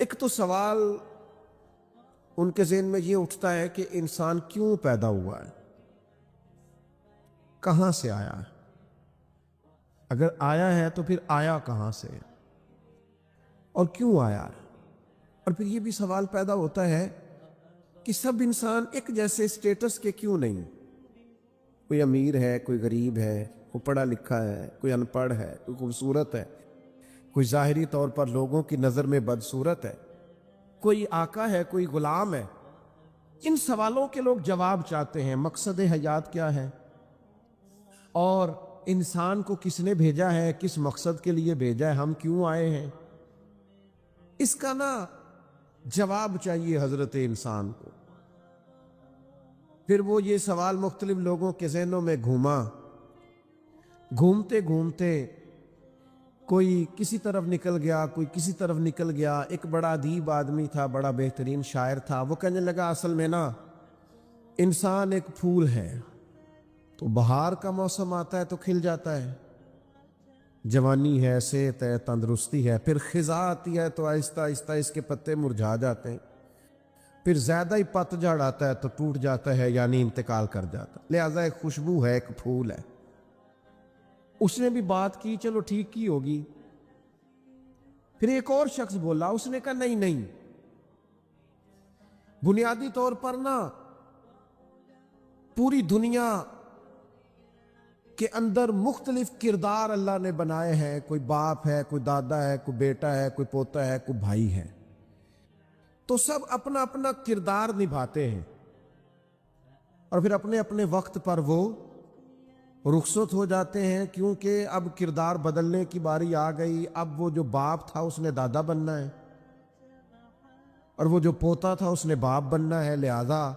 ایک تو سوال ان کے ذہن میں یہ اٹھتا ہے کہ انسان کیوں پیدا ہوا ہے، کہاں سے آیا ہے؟ اگر آیا ہے تو پھر آیا کہاں سے اور کیوں آیا ہے؟ اور پھر یہ بھی سوال پیدا ہوتا ہے کہ سب انسان ایک جیسے سٹیٹس کے کیوں نہیں؟ کوئی امیر ہے، کوئی غریب ہے، کوئی پڑھا لکھا ہے، کوئی ان پڑھ ہے، کوئی خوبصورت ہے، کوئی ظاہری طور پر لوگوں کی نظر میں بدصورت ہے، کوئی آقا ہے، کوئی غلام ہے۔ ان سوالوں کے لوگ جواب چاہتے ہیں۔ مقصد حیات کیا ہے اور انسان کو کس نے بھیجا ہے، کس مقصد کے لیے بھیجا ہے، ہم کیوں آئے ہیں، اس کا جواب چاہیے حضرت انسان کو۔ پھر وہ یہ سوال مختلف لوگوں کے ذہنوں میں گھومتے گھومتے کوئی کسی طرف نکل گیا، کوئی کسی طرف نکل گیا۔ ایک بڑا ادیب آدمی تھا، بڑا بہترین شاعر تھا، وہ کہنے لگا اصل میں انسان ایک پھول ہے، تو بہار کا موسم آتا ہے تو کھل جاتا ہے، جوانی ہے، صحت ہے، تندرستی ہے، پھر خزاں آتی ہے تو آہستہ آہستہ اس کے پتے مرجھا جاتے ہیں، پھر زیادہ ہی پتجھڑ آتا ہے تو ٹوٹ جاتا ہے، یعنی انتقال کر جاتا ہے۔ لہذا ایک خوشبو ہے، ایک پھول ہے۔ اس نے بھی بات کی، چلو ٹھیک کی ہوگی۔ پھر ایک اور شخص بولا، اس نے کہا نہیں، بنیادی طور پر پوری دنیا کے اندر مختلف کردار اللہ نے بنائے ہیں، کوئی باپ ہے، کوئی دادا ہے، کوئی بیٹا ہے، کوئی پوتا ہے، کوئی بھائی ہے، تو سب اپنا اپنا کردار نبھاتے ہیں، اور پھر اپنے اپنے وقت پر وہ رخصت ہو جاتے ہیں، کیونکہ اب کردار بدلنے کی باری آ گئی۔ اب وہ جو باپ تھا اس نے دادا بننا ہے، اور وہ جو پوتا تھا اس نے باپ بننا ہے، لہذا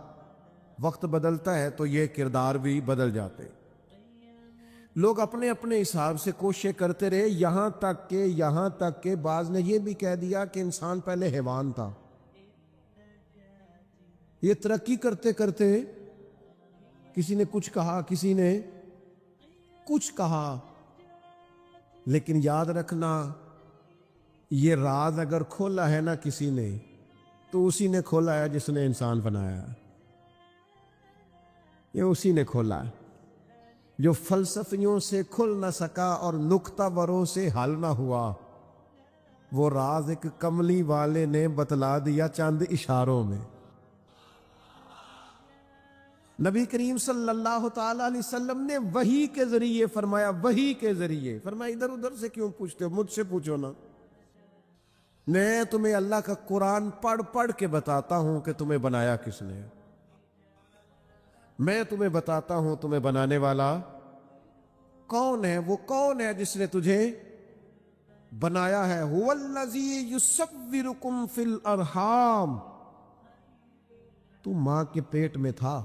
وقت بدلتا ہے تو یہ کردار بھی بدل جاتے۔ لوگ اپنے اپنے حساب سے کوششیں کرتے رہے، یہاں تک کہ بعض نے یہ بھی کہہ دیا کہ انسان پہلے حیوان تھا۔ یہ ترقی کرتے کرتے کسی نے کچھ کہا، کسی نے کچھ کہا، لیکن یاد رکھنا یہ راز اگر کھولا ہے کسی نے تو اسی نے کھولا ہے جس نے انسان بنایا ہے، یہ اسی نے کھولا ہے۔ جو فلسفیوں سے کھل نہ سکا اور نکتہ وروں سے حل نہ ہوا، وہ راز ایک کملی والے نے بتلا دیا چند اشاروں میں۔ نبی کریم صلی اللہ تعالی علیہ وسلم نے وحی کے ذریعے فرمایا، فرمایا ادھر ادھر سے کیوں پوچھتے ہو، مجھ سے پوچھو نا، میں تمہیں اللہ کا قرآن پڑھ کے بتاتا ہوں کہ تمہیں بنایا کس نے، میں تمہیں بتاتا ہوں تمہیں بنانے والا کون ہے، وہ کون ہے جس نے تجھے بنایا ہے۔ هو الذی یصورکم فی الارحام، تو ماں کے پیٹ میں تھا،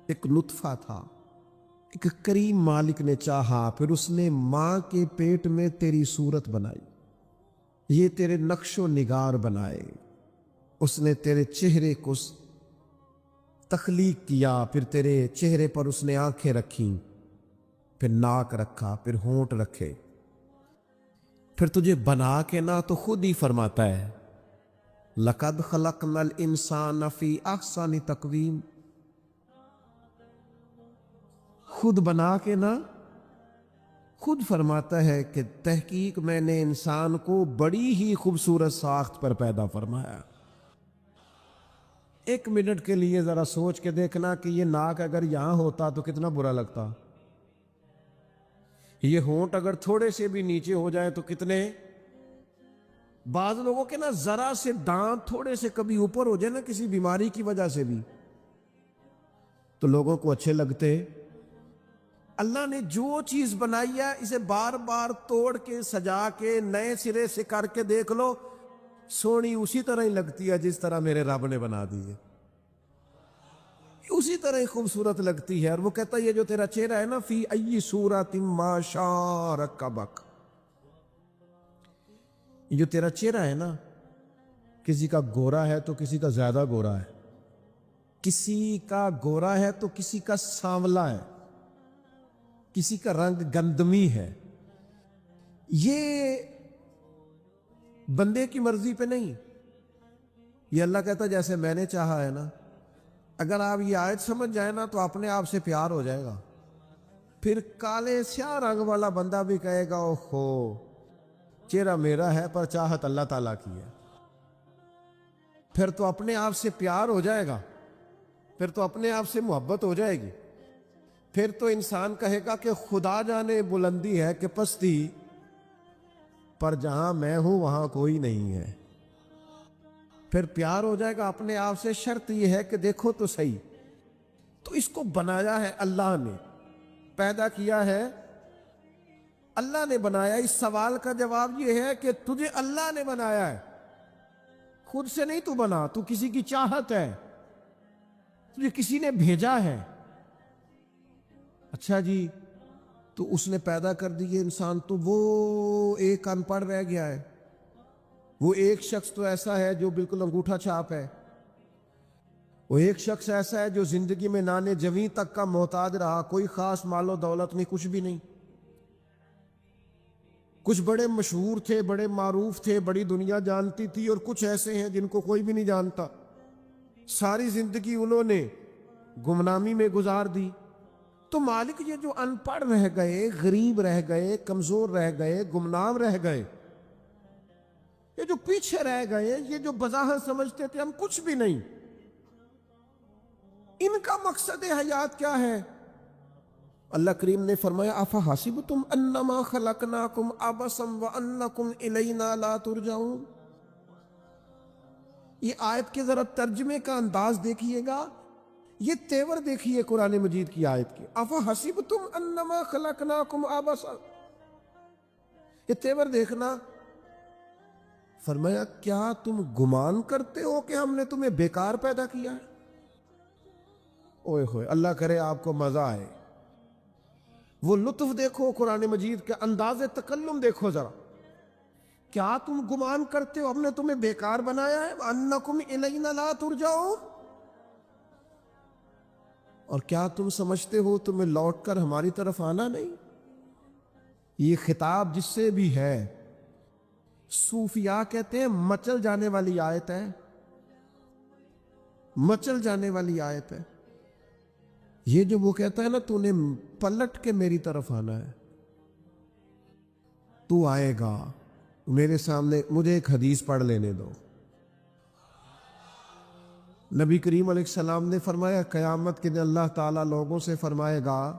ایک نطفہ تھا، ایک کریم مالک نے چاہا، پھر اس نے ماں کے پیٹ میں تیری صورت بنائی، یہ تیرے نقش و نگار بنائے، اس نے تیرے چہرے کو تخلیق کیا، پھر تیرے چہرے پر اس نے آنکھیں رکھیں، پھر ناک رکھا، پھر ہونٹ رکھے، پھر تجھے بنا کے تو خود ہی فرماتا ہے لَقَدْ خَلَقْنَا الْإِنسَانَ فِي أَحْسَنِ تَقْوِيمٍ، خود بنا کے خود فرماتا ہے کہ تحقیق میں نے انسان کو بڑی ہی خوبصورت ساخت پر پیدا فرمایا۔ ایک منٹ کے لیے ذرا سوچ کے دیکھنا کہ یہ ناک اگر یہاں ہوتا تو کتنا برا لگتا، یہ ہونٹ اگر تھوڑے سے بھی نیچے ہو جائے تو کتنے، بعض لوگوں کے ذرا سے دانت تھوڑے سے کبھی اوپر ہو جائے کسی بیماری کی وجہ سے بھی تو لوگوں کو اچھے لگتے۔ اللہ نے جو چیز بنائی ہے اسے بار بار توڑ کے سجا کے نئے سرے سے کر کے دیکھ لو، سونی اسی طرح ہی لگتی ہے جس طرح میرے رب نے بنا دی ہے، اسی طرح ہی خوبصورت لگتی ہے۔ اور وہ کہتا ہے یہ جو تیرا چہرہ ہے فی ای صورت ما شاء رکبک، یہ جو تیرا چہرہ ہے کسی کا گورا ہے تو کسی کا زیادہ گورا ہے، کسی کا گورا ہے تو کسی کا سانولا ہے، کسی کا رنگ گندمی ہے۔ یہ بندے کی مرضی پہ نہیں. یہ اللہ کہتا جیسے میں نے چاہا ہے نا. اگر آپ یہ آیت سمجھ جائیں نا تو اپنے آپ سے پیار ہو جائے گا. پھر کالے سیاہ رنگ والا بندہ بھی کہے گا اوہو چہرہ میرا ہے پر چاہت اللہ تعالیٰ کی ہے. پھر تو اپنے آپ سے پیار ہو جائے گا, پھر تو اپنے آپ سے محبت ہو جائے گی. پھر تو انسان کہے گا کہ خدا جانے بلندی ہے کہ پستی, پر جہاں میں ہوں وہاں کوئی نہیں ہے. پھر پیار ہو جائے گا اپنے آپ سے. شرط یہ ہے کہ دیکھو تو صحیح, تو اس کو بنایا ہے اللہ نے, پیدا کیا ہے اللہ نے, بنایا. اس سوال کا جواب یہ ہے کہ تجھے اللہ نے بنایا ہے, خود سے نہیں تو بنا, تو کسی کی چاہت ہے, تجھے کسی نے بھیجا ہے. اچھا جی, تو اس نے پیدا کر دیے انسان, تو وہ ایک ان پڑھ رہ گیا ہے, وہ ایک شخص تو ایسا ہے جو بالکل انگوٹھا چھاپ ہے, وہ ایک شخص ایسا ہے جو زندگی میں نانے جویں تک کا محتاج رہا, کوئی خاص مال و دولت نہیں, کچھ بھی نہیں. کچھ بڑے مشہور تھے, بڑے معروف تھے, بڑی دنیا جانتی تھی, اور کچھ ایسے ہیں جن کو کوئی بھی نہیں جانتا. ساری زندگی انہوں نے گمنامی میں گزار دی. تو مالک یہ جو ان پڑھ رہ گئے, غریب رہ گئے, کمزور رہ گئے, گمنام رہ گئے, یہ جو پیچھے رہ گئے, یہ جو بظاہر سمجھتے تھے ہم کچھ بھی نہیں, ان کا مقصد حیات کیا ہے؟ اللہ کریم نے فرمایا افحسبتم انما خلقناکم عبثا وانکم الینا لا ترجعون. یہ آیت کے ذرا ترجمے کا انداز دیکھیے گا, یہ تیور دیکھیے قرآن مجید کی آیت کی. افحسبتم انما خلقناکم عبثا, یہ تیور دیکھنا. فرمایا کیا تم گمان کرتے ہو کہ ہم نے تمہیں بیکار پیدا کیا ہے؟ اوئے ہوئے, اللہ کرے آپ کو مزہ آئے. وہ لطف دیکھو قرآن مجید کا انداز تکلم دیکھو ذرا. کیا تم گمان کرتے ہو ہم نے تمہیں بیکار بنایا ہے؟ انکم الینا لا ترجعون, اور کیا تم سمجھتے ہو تمہیں لوٹ کر ہماری طرف آنا نہیں؟ یہ خطاب جس سے بھی ہے, صوفیاء کہتے ہیں مچل جانے والی آیت ہے, مچل جانے والی آیت ہے. یہ جو وہ کہتا ہے نا تو نے پلٹ کے میری طرف آنا ہے, تو آئے گا میرے سامنے. مجھے ایک حدیث پڑھ لینے دو. نبی کریم علیہ السلام نے فرمایا قیامت کے دن اللہ تعالیٰ لوگوں سے فرمائے گا,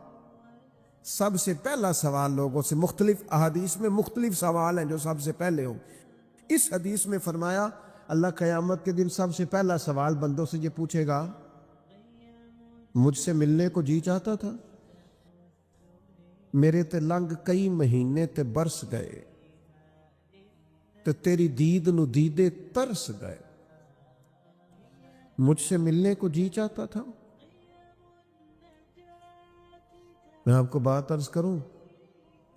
سب سے پہلا سوال لوگوں سے, مختلف احادیث میں مختلف سوال ہیں جو سب سے پہلے ہوں. اس حدیث میں فرمایا اللہ قیامت کے دن سب سے پہلا سوال بندوں سے یہ پوچھے گا, مجھ سے ملنے کو جی چاہتا تھا؟ میرے تے لنگ کئی مہینے تے برس گئے, تے تیری دید نو دیدے ترس گئے, مجھ سے ملنے کو جی چاہتا تھا؟ میں آپ کو بات عرض کروں,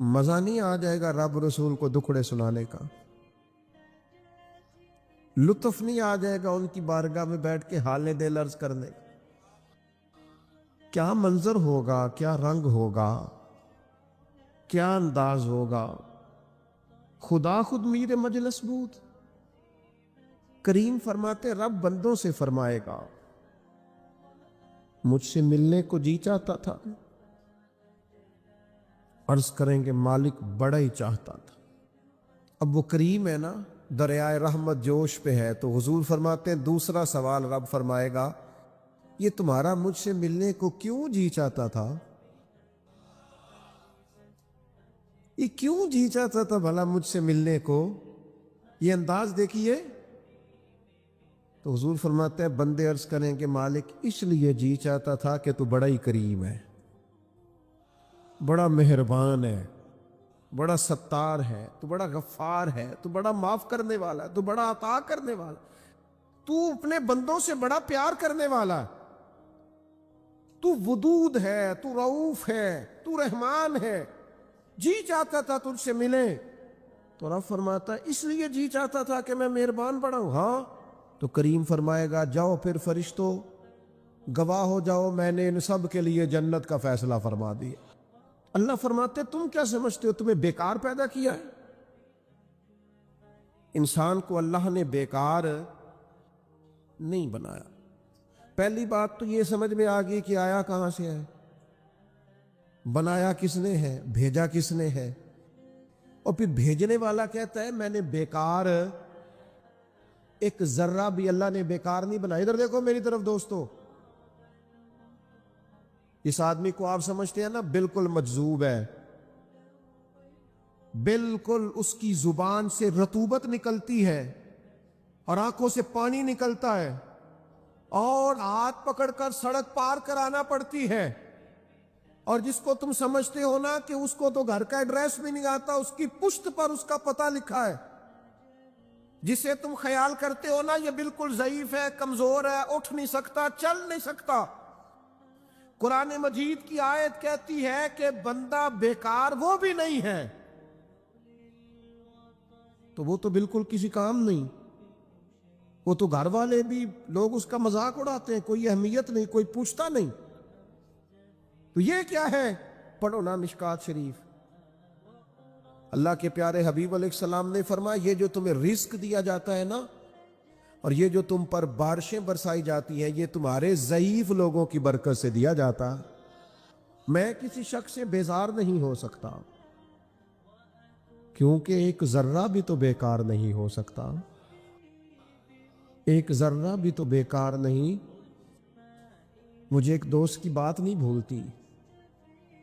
مزہ نہیں آ جائے گا رب رسول کو دکھڑے سنانے کا, لطف نہیں آ جائے گا ان کی بارگاہ میں بیٹھ کے حال دل عرض کرنے کا. کیا منظر ہوگا, کیا رنگ ہوگا, کیا انداز ہوگا. خدا خود میر مجلس بود. کریم فرماتے رب بندوں سے فرمائے گا مجھ سے ملنے کو جی چاہتا تھا؟ عرض کریں گے مالک بڑا ہی چاہتا تھا. اب وہ کریم ہے نا, دریائے رحمت جوش پہ ہے, تو حضور فرماتے ہیں دوسرا سوال رب فرمائے گا یہ تمہارا مجھ سے ملنے کو کیوں جی چاہتا تھا؟ یہ کیوں جی چاہتا تھا بھلا مجھ سے ملنے کو؟ یہ انداز دیکھیے. تو حضور فرماتے ہیں بندے عرض کریں کہ مالک اس لیے جی چاہتا تھا کہ تو بڑا ہی کریم ہے, بڑا مہربان ہے, بڑا ستار ہے, تو بڑا غفار ہے, تو بڑا معاف کرنے والا ہے, تو بڑا عطا کرنے والا, تو اپنے بندوں سے بڑا پیار کرنے والا ہے, تو ودود ہے, تو رؤوف ہے, تو رحمان ہے, جی چاہتا تھا تجھ سے ملے. تو رب فرماتا ہے اس لیے جی چاہتا تھا کہ میں مہربان بڑا ہوں. ہاں. تو کریم فرمائے گا جاؤ پھر فرشتوں گواہ ہو جاؤ, میں نے ان سب کے لیے جنت کا فیصلہ فرما دیا. اللہ فرماتے تم کیا سمجھتے ہو تمہیں بیکار پیدا کیا ہے؟ انسان کو اللہ نے بیکار نہیں بنایا۔ پہلی بات تو یہ سمجھ میں آ گئی کہ آیا کہاں سے ہے، بنایا کس نے ہے، بھیجا کس نے ہے، اور پھر بھیجنے والا کہتا ہے میں نے بیکار، ایک ذرہ بھی اللہ نے بیکار نہیں بنایا۔ ادھر دیکھو میری طرف دوستو، اس آدمی کو آپ سمجھتے ہیں نا بالکل مجذوب ہے، بالکل اس کی زبان سے رطوبت نکلتی ہے اور آنکھوں سے پانی نکلتا ہے اور ہاتھ پکڑ کر سڑک پار کرانا پڑتی ہے، اور جس کو تم سمجھتے ہو نا کہ اس کو تو گھر کا ایڈریس بھی نہیں آتا، اس کی پشت پر اس کا پتہ لکھا ہے، جسے تم خیال کرتے ہو نا یہ بالکل ضعیف ہے، کمزور ہے، اٹھ نہیں سکتا، چل نہیں سکتا، قرآن مجید کی آیت کہتی ہے کہ بندہ بیکار وہ بھی نہیں ہے، تو وہ تو بالکل کسی کام نہیں، وہ تو گھر والے بھی لوگ اس کا مذاق اڑاتے ہیں، کوئی اہمیت نہیں، کوئی پوچھتا نہیں۔ تو یہ کیا ہے؟ پڑھو نا مشکات شریف، اللہ کے پیارے حبیب علیہ السلام نے فرمایا یہ جو تمہیں رزق دیا جاتا ہے نا، اور یہ جو تم پر بارشیں برسائی جاتی ہیں، یہ تمہارے ضعیف لوگوں کی برکت سے دیا جاتا۔ میں کسی شخص سے بیزار نہیں ہو سکتا، کیونکہ ایک ذرہ بھی تو بیکار نہیں ہو سکتا، ایک ذرہ بھی تو بیکار نہیں۔ مجھے ایک دوست کی بات نہیں بھولتی،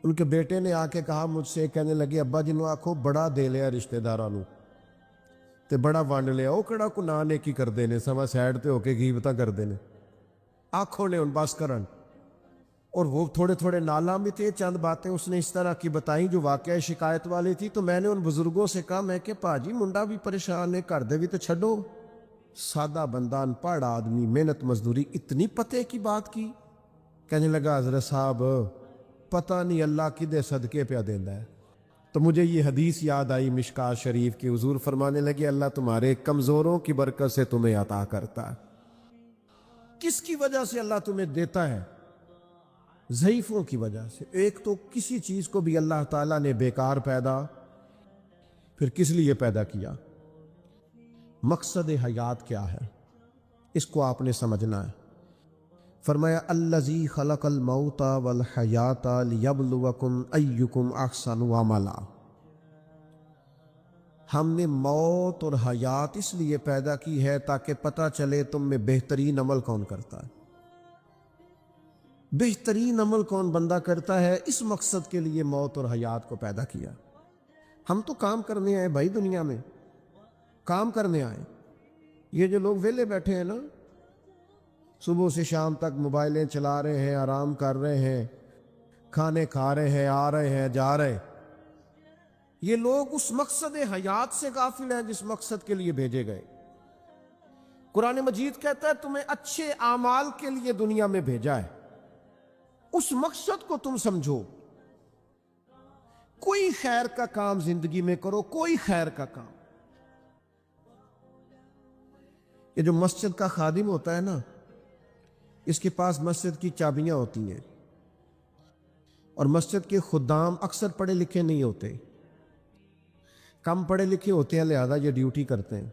ان کے بیٹے نے آ کے کہا مجھ سے، کہنے لگے ابا جنوں آکھو بڑا دے لیا رشتہ داراں نوں تے بڑا ونڈ لیا، وہ کہڑا کو نہ نیکی کردے نے، سما سائڈ تے ہو کے غیبتاں کردے نے، آنکھوں نے ان بس کرن۔ اور وہ تھوڑے تھوڑے نالاں بھی تھے، چند باتیں اس نے اس طرح کی بتائیں جو واقعہ شکایت والی تھی، تو میں نے ان بزرگوں سے کہا، میں کہ پاجی منڈا بھی پریشان ہے، کر دے بھی تو چھڈو، سادہ بندہ انپڑھ آدمی محنت مزدوری، اتنی پتے کی بات کی؟ کہنے لگا حضرت صاحب پتہ نہیں اللہ کدے صدقے پہ دیندا ہے۔ تو مجھے یہ حدیث یاد آئی مشکات شریف کی، حضور فرمانے لگے اللہ تمہارے کمزوروں کی برکت سے تمہیں عطا کرتا ہے۔ کس کی وجہ سے اللہ تمہیں دیتا ہے؟ ضعیفوں کی وجہ سے۔ ایک تو کسی چیز کو بھی اللہ تعالیٰ نے بیکار پیدا پھر کس لیے پیدا کیا؟ مقصد حیات کیا ہے، اس کو آپ نے سمجھنا ہے۔ فرمایا الذی خلق الموت والحیات لیبلوکم ایکم احسن عملا، ہم نے موت اور حیات اس لیے پیدا کی ہے تاکہ پتہ چلے تم میں بہترین عمل کون کرتا ہے، بہترین عمل کون بندہ کرتا ہے، اس مقصد کے لیے موت اور حیات کو پیدا کیا۔ ہم تو کام کرنے آئے بھائی، دنیا میں کام کرنے آئے۔ یہ جو لوگ ویلے بیٹھے ہیں نا، صبح سے شام تک موبائلیں چلا رہے ہیں، آرام کر رہے ہیں، کھانے کھا رہے ہیں، آ رہے ہیں، جا رہے، یہ لوگ اس مقصد حیات سے غافل ہیں جس مقصد کے لیے بھیجے گئے۔ قرآن مجید کہتا ہے تمہیں اچھے اعمال کے لیے دنیا میں بھیجا ہے، اس مقصد کو تم سمجھو، کوئی خیر کا کام زندگی میں کرو، کوئی خیر کا کام۔ یہ جو مسجد کا خادم ہوتا ہے نا، اس کے پاس مسجد کی چابیاں ہوتی ہیں، اور مسجد کے خدام اکثر پڑھے لکھے نہیں ہوتے، کم پڑھے لکھے ہوتے ہیں، لہذا یہ ڈیوٹی کرتے ہیں،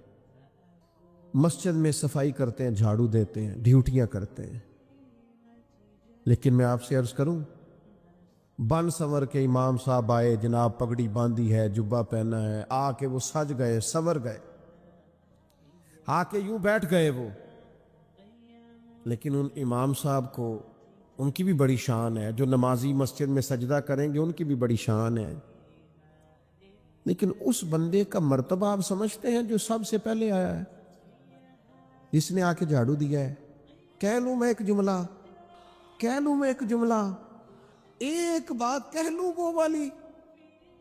مسجد میں صفائی کرتے ہیں، جھاڑو دیتے ہیں، ڈیوٹیاں کرتے ہیں۔ لیکن میں آپ سے عرض کروں، بن سنور کے امام صاحب آئے، جناب پگڑی باندھی ہے، جبہ پہنا ہے، آ کے وہ سج گئے، سنور گئے، آ کے یوں بیٹھ گئے وہ، لیکن ان امام صاحب کو ان کی بھی بڑی شان ہے، جو نمازی مسجد میں سجدہ کریں گے ان کی بھی بڑی شان ہے، لیکن اس بندے کا مرتبہ آپ سمجھتے ہیں جو سب سے پہلے آیا ہے، جس نے آ کے جھاڑو دیا ہے؟ کہہ لوں میں ایک جملہ، کہہ لوں میں ایک جملہ، ایک بات کہہ لوں وہ والی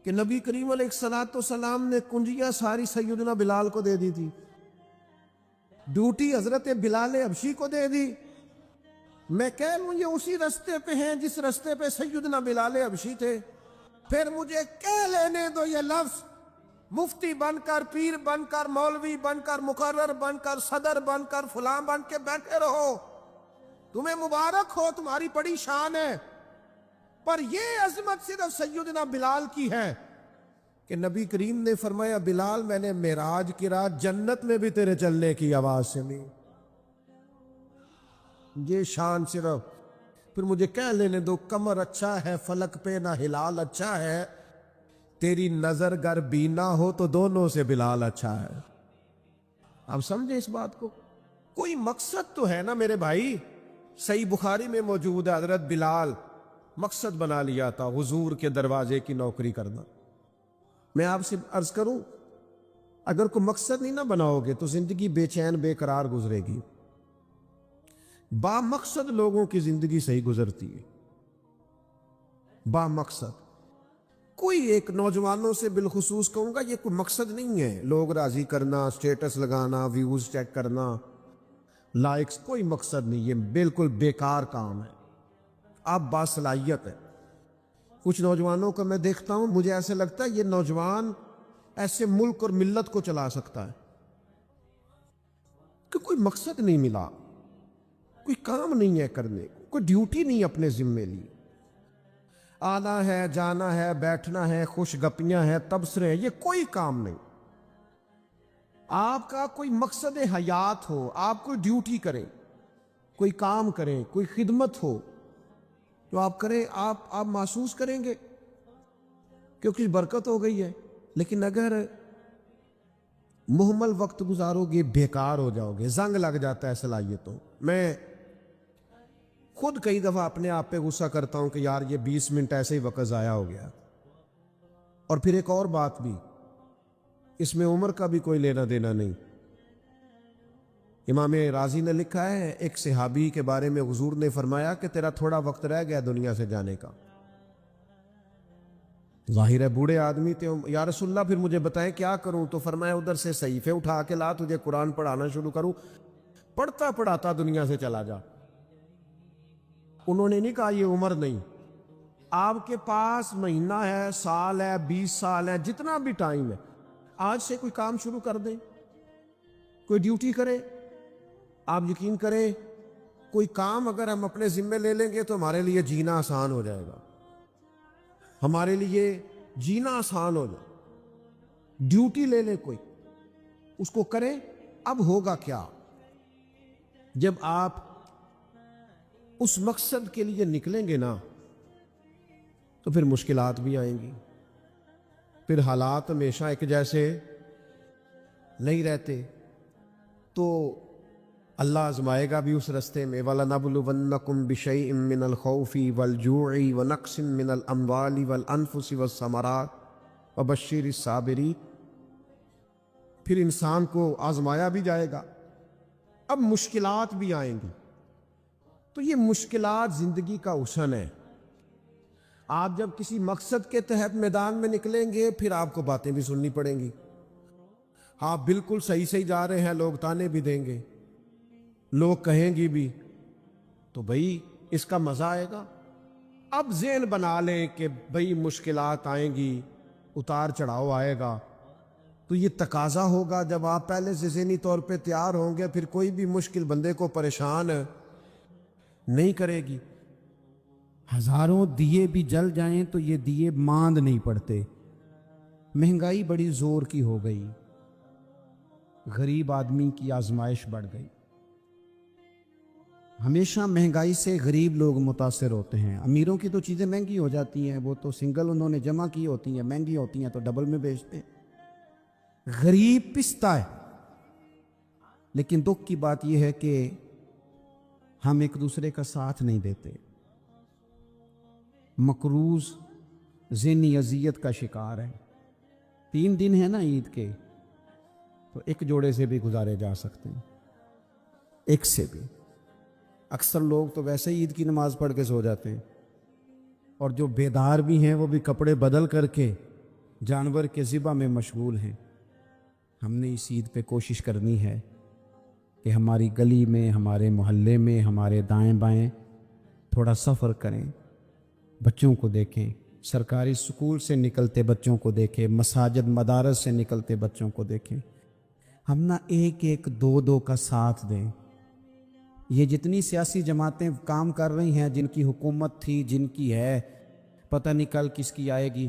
کہ نبی کریم علیہ الصلوۃ والسلام نے کنجیاں ساری سیدنا بلال کو دے دی تھی، ڈیوٹی حضرت بلال حبشی کو دے دی۔ میں کہہ لوں یہ اسی رستے پہ ہیں جس رستے پہ سیدنا بلال حبشی تھے، پھر مجھے کہہ لینے دو یہ لفظ، مفتی بن کر، پیر بن کر، مولوی بن کر، مقرر بن کر، صدر بن کر، فلاں بن کے بیٹھے رہو، تمہیں مبارک ہو، تمہاری بڑی شان ہے، پر یہ عظمت صرف سیدنا بلال کی ہے، کہ نبی کریم نے فرمایا بلال میں نے معراج کی رات جنت میں بھی تیرے چلنے کی آواز سنی. یہ شان صرف پھر مجھے کہہ لینے دو کمر اچھا ہے فلک پہ نہ ہلال اچھا ہے, تیری نظر گر بینا ہو تو دونوں سے بلال اچھا ہے. آپ سمجھیں اس بات کو, کوئی مقصد تو ہے نا میرے بھائی. صحیح بخاری میں موجود ہے حضرت بلال مقصد بنا لیا تھا حضور کے دروازے کی نوکری کرنا. میں آپ سے عرض کروں اگر کوئی مقصد نہیں نہ بناؤ گے تو زندگی بے چین بے قرار گزرے گی. با مقصد لوگوں کی زندگی صحیح گزرتی ہے, با مقصد. کوئی ایک نوجوانوں سے بالخصوص کہوں گا یہ کوئی مقصد نہیں ہے, لوگ راضی کرنا, سٹیٹس لگانا, ویوز چیک کرنا, لائکس, کوئی مقصد نہیں. یہ بالکل بیکار کام ہے. آپ باصلاحیت ہے. کچھ نوجوانوں کو میں دیکھتا ہوں مجھے ایسے لگتا ہے یہ نوجوان ایسے ملک اور ملت کو چلا سکتا ہے کہ کوئی مقصد نہیں ملا, کوئی کام نہیں ہے کرنے کو, کوئی ڈیوٹی نہیں اپنے ذمے لی. آنا ہے جانا ہے بیٹھنا ہے خوش گپیاں ہیں تبصرے ہیں, یہ کوئی کام نہیں. آپ کا کوئی مقصد حیات ہو, آپ کوئی ڈیوٹی کریں, کوئی کام کریں, کوئی خدمت ہو تو آپ کریں, آپ محسوس کریں گے کیونکہ برکت ہو گئی ہے. لیکن اگر محمل وقت گزارو گے بیکار ہو جاؤ گے, زنگ لگ جاتا ہے صلاحیتوں. میں خود کئی دفعہ اپنے آپ پہ غصہ کرتا ہوں کہ یار یہ 20 منٹ ایسے ہی وقت ضائع ہو گیا. اور پھر ایک اور بات بھی, اس میں عمر کا بھی کوئی لینا دینا نہیں. امام رازی نے لکھا ہے ایک صحابی کے بارے میں حضور نے فرمایا کہ تیرا تھوڑا وقت رہ گیا دنیا سے جانے کا. ظاہر ہے بوڑھے آدمی تھے. یا رسول اللہ پھر مجھے بتائیں کیا کروں؟ تو فرمایا ادھر سے صحیفے اٹھا کے لا, تجھے قرآن پڑھانا شروع کروں, پڑھتا پڑھاتا دنیا سے چلا جا. انہوں نے نہیں کہا یہ عمر نہیں, آپ کے پاس مہینہ ہے, سال ہے, 20 سال ہے, جتنا بھی ٹائم ہے, آج سے کوئی کام شروع کر دیں, کوئی ڈیوٹی کرے. آپ یقین کریں کوئی کام اگر ہم اپنے ذمے لے لیں گے تو ہمارے لیے جینا آسان ہو جائے گا, ہمارے لیے جینا آسان ہو جائے. ڈیوٹی لے لیں کوئی, اس کو کریں. اب ہوگا کیا جب آپ اس مقصد کے لیے نکلیں گے نا تو پھر مشکلات بھی آئیں گی, پھر حالات ہمیشہ ایک جیسے نہیں رہتے. تو اللہ آزمائے گا بھی اس رستے میں. وَلَنَبْلُوَنَّكُمْ بِشَيْءٍ مِّنَ الْخَوْفِ وَالْجُوعِ وَنَقْصٍ مِّنَ الْأَمْوَالِ وَالْأَنفُسِ وَالثَّمَرَاتِ وَبَشِّرِ الصَّابِرِينَ. پھر انسان کو آزمایا بھی جائے گا, اب مشکلات بھی آئیں گی. تو یہ مشکلات زندگی کا حسن ہے. آپ جب کسی مقصد کے تحت میدان میں نکلیں گے پھر آپ کو باتیں بھی سننی پڑیں گی. آپ بالکل صحیح صحیح جا رہے ہیں, لوگ تانے بھی دیں گے, لوگ کہیں گی بھی, تو بھئی اس کا مزہ آئے گا. اب ذہن بنا لیں کہ بھئی مشکلات آئیں گی, اتار چڑھاؤ آئے گا, تو یہ تقاضا ہوگا جب آپ پہلے سے ذہنی طور پہ تیار ہوں گے پھر کوئی بھی مشکل بندے کو پریشان نہیں کرے گی. ہزاروں دیے بھی جل جائیں تو یہ دیے ماند نہیں پڑتے. مہنگائی بڑی زور کی ہو گئی, غریب آدمی کی آزمائش بڑھ گئی. ہمیشہ مہنگائی سے غریب لوگ متاثر ہوتے ہیں. امیروں کی تو چیزیں مہنگی ہو جاتی ہیں, وہ تو سنگل انہوں نے جمع کی ہوتی ہیں, مہنگی ہوتی ہیں تو ڈبل میں بیچتے ہیں. غریب پستا ہے. لیکن دکھ کی بات یہ ہے کہ ہم ایک دوسرے کا ساتھ نہیں دیتے. مقروض ذہنی اذیت کا شکار ہے. 3 دن ہے نا عید کے, تو ایک جوڑے سے بھی گزارے جا سکتے ہیں, ایک سے بھی. اکثر لوگ تو ویسے ہی عید کی نماز پڑھ کے سو جاتے ہیں, اور جو بیدار بھی ہیں وہ بھی کپڑے بدل کر کے جانور کے ذبح میں مشغول ہیں. ہم نے اس عید پہ کوشش کرنی ہے کہ ہماری گلی میں, ہمارے محلے میں, ہمارے دائیں بائیں تھوڑا سفر کریں, بچوں کو دیکھیں, سرکاری سکول سے نکلتے بچوں کو دیکھیں, مساجد مدارس سے نکلتے بچوں کو دیکھیں. ہم نہ ایک ایک 2 کا ساتھ دیں. یہ جتنی سیاسی جماعتیں کام کر رہی ہیں, جن کی حکومت تھی, جن کی ہے, پتہ نہیں کل کس کی آئے گی,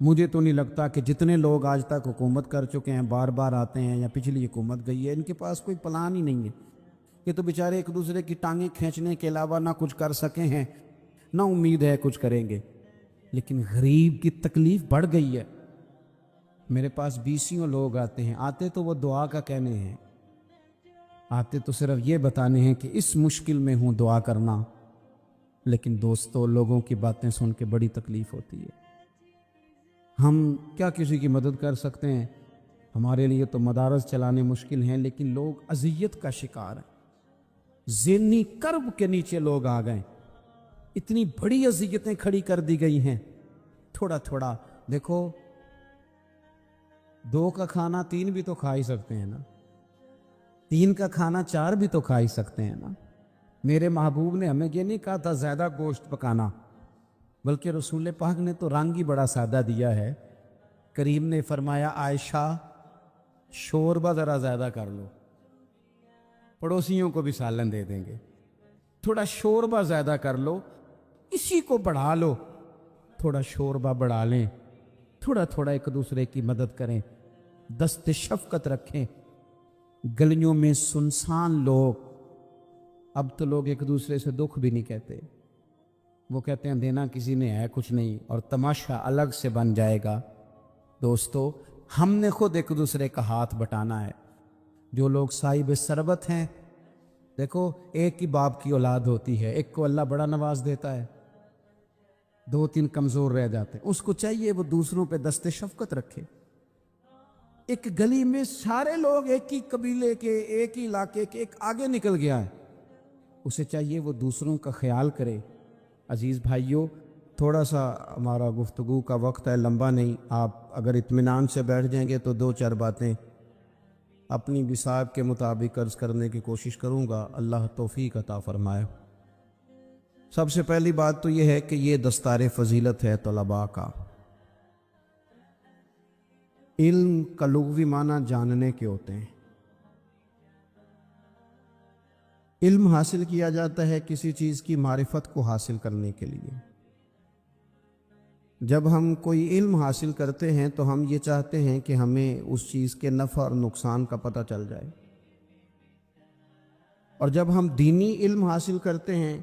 مجھے تو نہیں لگتا کہ جتنے لوگ آج تک حکومت کر چکے ہیں بار بار آتے ہیں یا پچھلی حکومت گئی ہے ان کے پاس کوئی پلان ہی نہیں ہے. یہ تو بیچارے ایک دوسرے کی ٹانگیں کھینچنے کے علاوہ نہ کچھ کر سکے ہیں نہ امید ہے کچھ کریں گے. لیکن غریب کی تکلیف بڑھ گئی ہے. میرے پاس بیسیوں لوگ آتے ہیں, آتے تو وہ دعا کا کہنے ہیں, آتے تو صرف یہ بتانے ہیں کہ اس مشکل میں ہوں دعا کرنا. لیکن دوستو لوگوں کی باتیں سن کے بڑی تکلیف ہوتی ہے. ہم کیا کسی کی مدد کر سکتے ہیں؟ ہمارے لیے تو مدارس چلانے مشکل ہیں, لیکن لوگ اذیت کا شکار ہیں. ذہنی کرب کے نیچے لوگ آ گئے. اتنی بڑی اذیتیں کھڑی کر دی گئی ہیں. تھوڑا تھوڑا دیکھو, 2 کا کھانا 3 بھی تو کھا ہی سکتے ہیں نا, 3 کا کھانا 4 بھی تو کھا ہی سکتے ہیں نا. میرے محبوب نے ہمیں یہ نہیں کہا تھا زیادہ گوشت پکانا, بلکہ رسول پاک نے تو رنگ ہی بڑا سادہ دیا ہے. کریم نے فرمایا عائشہ شوربہ ذرا زیادہ کر لو, پڑوسیوں کو بھی سالن دے دیں گے. تھوڑا شوربہ زیادہ کر لو, اسی کو بڑھا لو. تھوڑا شوربہ بڑھا لیں, تھوڑا تھوڑا ایک دوسرے کی مدد کریں, دست شفقت رکھیں. گلیوں میں سنسان لوگ, اب تو لوگ ایک دوسرے سے دکھ بھی نہیں کہتے. وہ کہتے ہیں دینا کسی نے ہے کچھ نہیں, اور تماشا الگ سے بن جائے گا. دوستو ہم نے خود ایک دوسرے کا ہاتھ بٹانا ہے. جو لوگ صاحب ثروت ہیں, دیکھو ایک ہی باپ کی اولاد ہوتی ہے, ایک کو اللہ بڑا نواز دیتا ہے, 2-3 کمزور رہ جاتے ہیں. اس کو چاہیے وہ دوسروں پہ دست شفقت رکھے. ایک گلی میں سارے لوگ ایک ہی قبیلے کے, ایک ہی علاقے کے, ایک آگے نکل گیا ہے, اسے چاہیے وہ دوسروں کا خیال کرے. عزیز بھائیوں, تھوڑا سا ہمارا گفتگو کا وقت ہے, لمبا نہیں. آپ اگر اطمینان سے بیٹھ جائیں گے تو 2-4 باتیں اپنی بساط کے مطابق عرض کرنے کی کوشش کروں گا. اللہ توفیق عطا فرمائے. سب سے پہلی بات تو یہ ہے کہ یہ دستار فضیلت ہے طلباء کا. علم کا لغوی معنی جاننے کے ہوتے ہیں. علم حاصل کیا جاتا ہے کسی چیز کی معرفت کو حاصل کرنے کے لیے. جب ہم کوئی علم حاصل کرتے ہیں تو ہم یہ چاہتے ہیں کہ ہمیں اس چیز کے نفع اور نقصان کا پتہ چل جائے. اور جب ہم دینی علم حاصل کرتے ہیں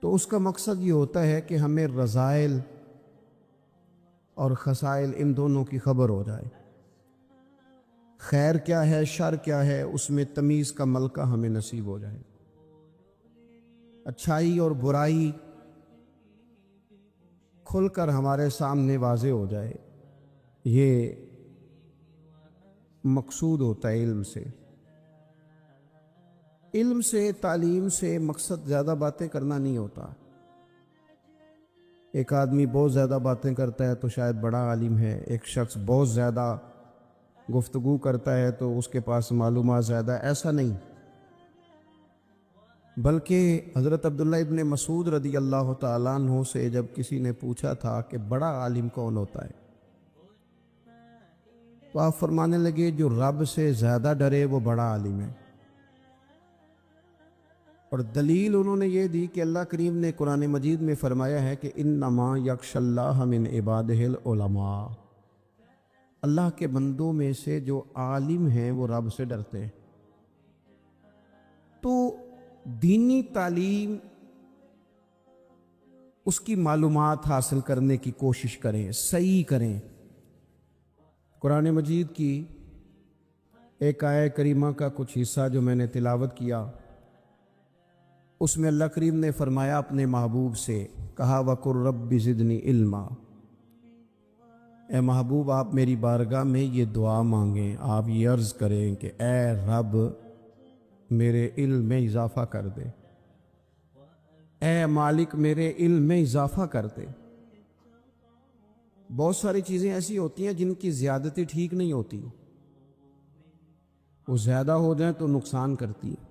تو اس کا مقصد یہ ہوتا ہے کہ ہمیں رذائل اور خسائل ان دونوں کی خبر ہو جائے. خیر کیا ہے, شر کیا ہے, اس میں تمیز کا ملکہ ہمیں نصیب ہو جائے. اچھائی اور برائی کھل کر ہمارے سامنے واضح ہو جائے. یہ مقصود ہوتا ہے علم سے. علم سے, تعلیم سے مقصد زیادہ باتیں کرنا نہیں ہوتا. ایک آدمی بہت زیادہ باتیں کرتا ہے تو شاید بڑا عالم ہے, ایک شخص بہت زیادہ گفتگو کرتا ہے تو اس کے پاس معلومات زیادہ, ایسا نہیں. بلکہ حضرت عبداللہ ابن مسعود رضی اللہ تعالیٰ عنہ سے جب کسی نے پوچھا تھا کہ بڑا عالم کون ہوتا ہے, تو آپ فرمانے لگے جو رب سے زیادہ ڈرے وہ بڑا عالم ہے. اور دلیل انہوں نے یہ دی کہ اللہ کریم نے قرآن مجید میں فرمایا ہے کہ انما یخشی اللہ من عبادہ العلماء, اللہ کے بندوں میں سے جو عالم ہیں وہ رب سے ڈرتے ہیں. تو دینی تعلیم, اس کی معلومات حاصل کرنے کی کوشش کریں, صحیح کریں. قرآن مجید کی ایک آیہ کریمہ کا کچھ حصہ جو میں نے تلاوت کیا, اس میں اللہ کریم نے فرمایا اپنے محبوب سے, کہا وَقُلْ رَبِّ زِدْنِی عِلْمًا, اے محبوب آپ میری بارگاہ میں یہ دعا مانگیں, آپ یہ عرض کریں کہ اے رب میرے علم میں اضافہ کر دے, اے مالک میرے علم میں اضافہ کر دے. بہت ساری چیزیں ایسی ہوتی ہیں جن کی زیادتی ٹھیک نہیں ہوتی, وہ زیادہ ہو جائیں تو نقصان کرتی ہے.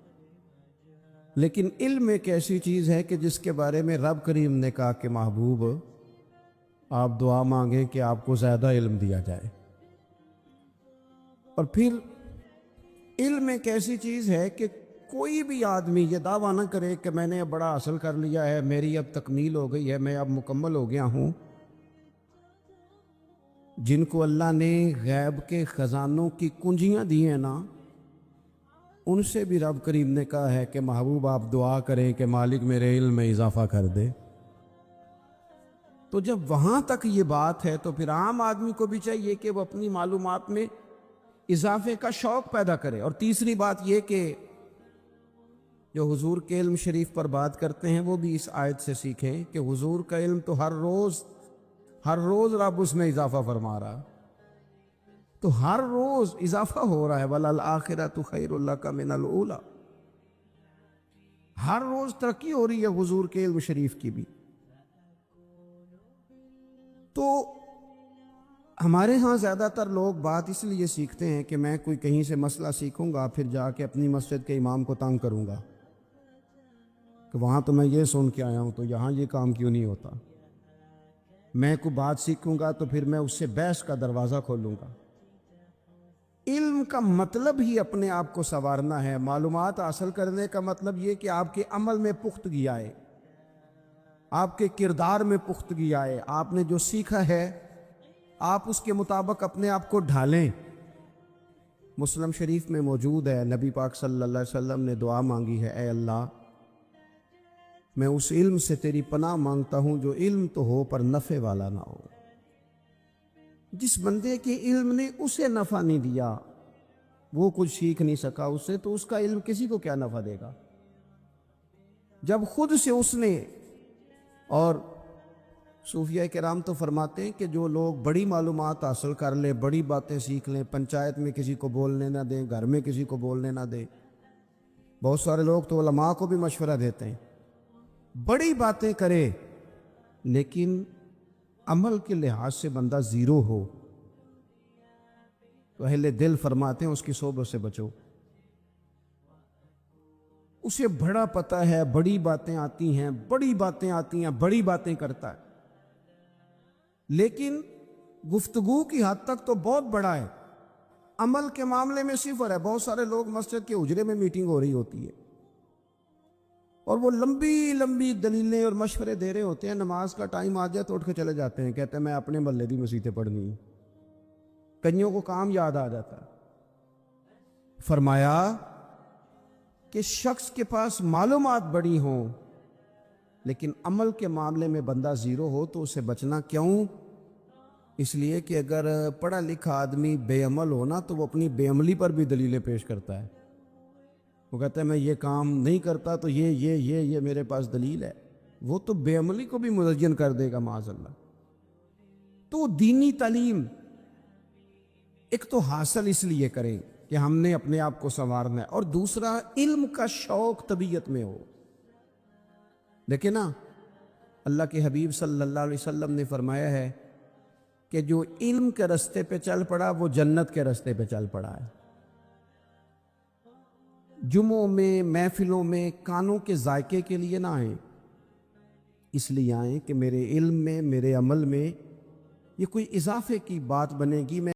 لیکن علم ایک ایسی چیز ہے کہ جس کے بارے میں رب کریم نے کہا کہ محبوب آپ دعا مانگیں کہ آپ کو زیادہ علم دیا جائے. اور پھر علم ایک ایسی چیز ہے کہ کوئی بھی آدمی یہ دعویٰ نہ کرے کہ میں نے اب بڑا حاصل کر لیا ہے، میری اب تکمیل ہو گئی ہے، میں اب مکمل ہو گیا ہوں۔ جن کو اللہ نے غیب کے خزانوں کی کنجیاں دی ہیں نا، ان سے بھی رب کریم نے کہا ہے کہ محبوب آپ دعا کریں کہ مالک میرے علم میں اضافہ کر دے۔ تو جب وہاں تک یہ بات ہے تو پھر عام آدمی کو بھی چاہیے کہ وہ اپنی معلومات میں اضافے کا شوق پیدا کرے۔ اور تیسری بات یہ کہ جو حضور کے علم شریف پر بات کرتے ہیں وہ بھی اس آیت سے سیکھیں کہ حضور کا علم تو ہر روز رب اس میں اضافہ فرما رہا، تو ہر روز اضافہ ہو رہا ہے۔ وَلَلْآخِرَةُ خَيْرٌ لَكَ مِنَ الْأُولَىٰ، ہر روز ترقی ہو رہی ہے حضور کے علم شریف کی بھی۔ تو ہمارے ہاں زیادہ تر لوگ بات اس لیے سیکھتے ہیں کہ میں کوئی کہیں سے مسئلہ سیکھوں گا، پھر جا کے اپنی مسجد کے امام کو تنگ کروں گا کہ وہاں تو میں یہ سن کے آیا ہوں تو یہاں یہ کام کیوں نہیں ہوتا۔ میں کوئی بات سیکھوں گا تو پھر میں اس سے بحث کا دروازہ کھولوں گا۔ علم کا مطلب ہی اپنے آپ کو سنوارنا ہے۔ معلومات حاصل کرنے کا مطلب یہ کہ آپ کے عمل میں پختگی آئے، آپ کے کردار میں پختگی آئے، آپ نے جو سیکھا ہے آپ اس کے مطابق اپنے آپ کو ڈھالیں۔ مسلم شریف میں موجود ہے، نبی پاک صلی اللہ علیہ وسلم نے دعا مانگی ہے، اے اللہ میں اس علم سے تیری پناہ مانگتا ہوں جو علم تو ہو پر نفع والا نہ ہو۔ جس بندے کے علم نے اسے نفع نہیں دیا، وہ کچھ سیکھ نہیں سکا اس سے، تو اس کا علم کسی کو کیا نفع دے گا؟ جب خود سے اس نے، اور صوفیہ کرام تو فرماتے ہیں کہ جو لوگ بڑی معلومات حاصل کر لیں، بڑی باتیں سیکھ لیں، پنچایت میں کسی کو بولنے نہ دیں، گھر میں کسی کو بولنے نہ دیں، بہت سارے لوگ تو علماء کو بھی مشورہ دیتے ہیں، بڑی باتیں کرے لیکن عمل کے لحاظ سے بندہ زیرو ہو تو اہل دل فرماتے ہیں اس کی صحبت سے بچو۔ اسے بڑا پتہ ہے، بڑی باتیں آتی ہیں، بڑی باتیں کرتا ہے، لیکن گفتگو کی حد تک تو بہت بڑا ہے، عمل کے معاملے میں صفر ہے۔ بہت سارے لوگ مسجد کے حجرے میں میٹنگ ہو رہی ہوتی ہے اور وہ لمبی لمبی دلیلیں اور مشورے دے رہے ہوتے ہیں، نماز کا ٹائم آ جائے تو اٹھ کے چلے جاتے ہیں، کہتے ہیں میں اپنے محلے دی مسیتیں پڑھنی ہیں۔ کئیوں کو کام یاد آ جاتا ہے۔ فرمایا کہ شخص کے پاس معلومات بڑی ہوں لیکن عمل کے معاملے میں بندہ زیرو ہو تو اسے بچنا کیوں؟ اس لیے کہ اگر پڑھا لکھا آدمی بے عمل ہونا تو وہ اپنی بے عملی پر بھی دلیلیں پیش کرتا ہے۔ وہ کہتا ہے میں یہ کام نہیں کرتا تو یہ میرے پاس دلیل ہے، وہ تو بے عملی کو بھی مزین کر دے گا معاذ اللہ۔ تو دینی تعلیم ایک تو حاصل اس لیے کریں کہ ہم نے اپنے آپ کو سنوارنا ہے، اور دوسرا علم کا شوق طبیعت میں ہو۔ دیکھیں نا، اللہ کے حبیب صلی اللہ علیہ وسلم نے فرمایا ہے کہ جو علم کے رستے پہ چل پڑا وہ جنت کے رستے پہ چل پڑا ہے۔ جمعوں میں، محفلوں میں کانوں کے ذائقے کے لیے نہ آئیں، اس لیے آئیں کہ میرے علم میں، میرے عمل میں یہ کوئی اضافے کی بات بنے گی۔ میں